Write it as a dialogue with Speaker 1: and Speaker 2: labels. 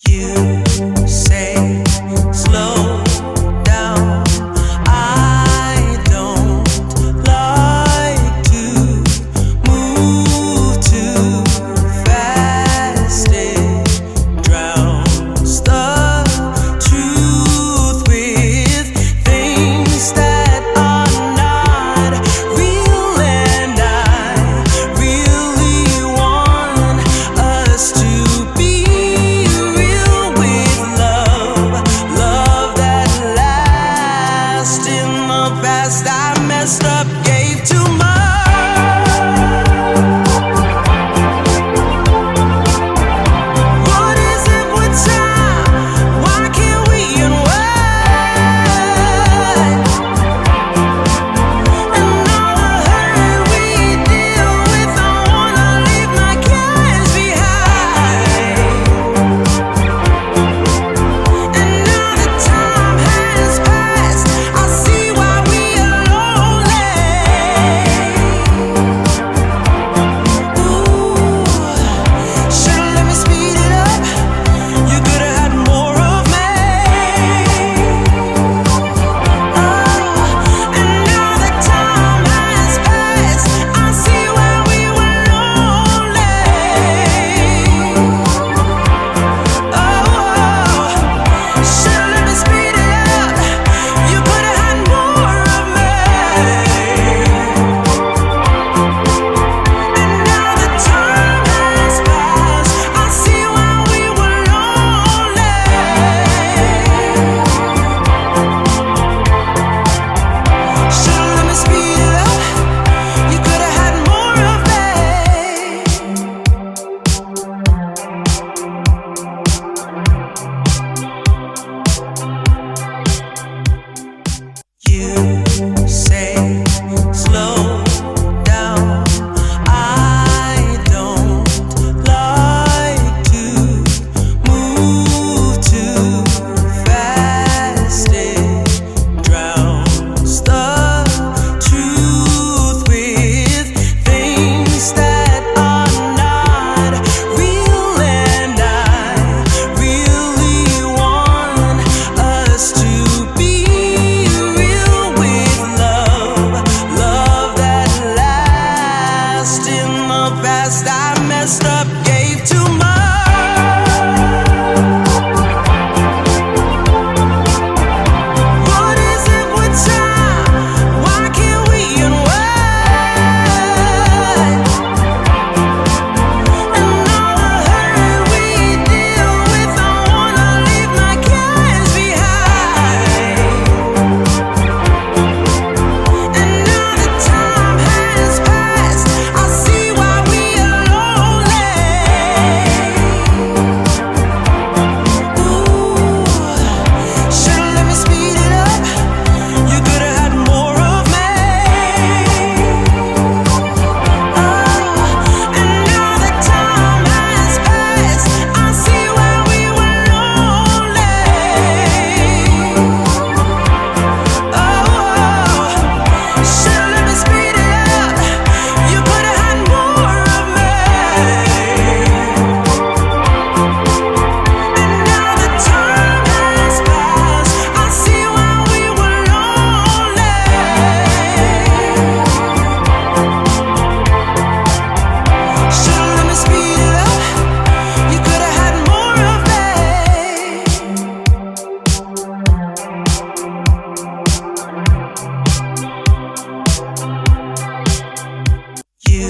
Speaker 1: You say slow down. I don't like to move too fast. It drowns the truth with things that are not real, and I really want us to be real with love that lasts. In the past I messed up, gave too much. What is it with time? Why can't we unwind? And all the hurt we deal with, I wanna leave my cares behind. And now that time has passed, I see why we are lonely. Ooh, should've let me speed it up. You could've had more of me. And now that time has passed, I see why we were lonely. Should've let me speed it up. You could've had more of me. And now that time has passed, I see why we were lonely. Should've let me speed it up. You could've had more of me. You say slow down. I don't like to move too fast. It drowns the truth with things that are not real, and I really want us to be real with love that lasts. In the past I messed up, gave too much. What is it with time? Why can't we unwind? And all the hurt we deal with, I wanna leave my cares behind. And now that time has passed, I see why we are lonely. Ooh, should've let me speed it up. You could've had more of me. And now that time has passed, I see why we were lonely. Should've let me speed it up. You could've had more of me. And now that time has passed, I see why we were lonely. Should've let me speed it up. You could've had more of me. You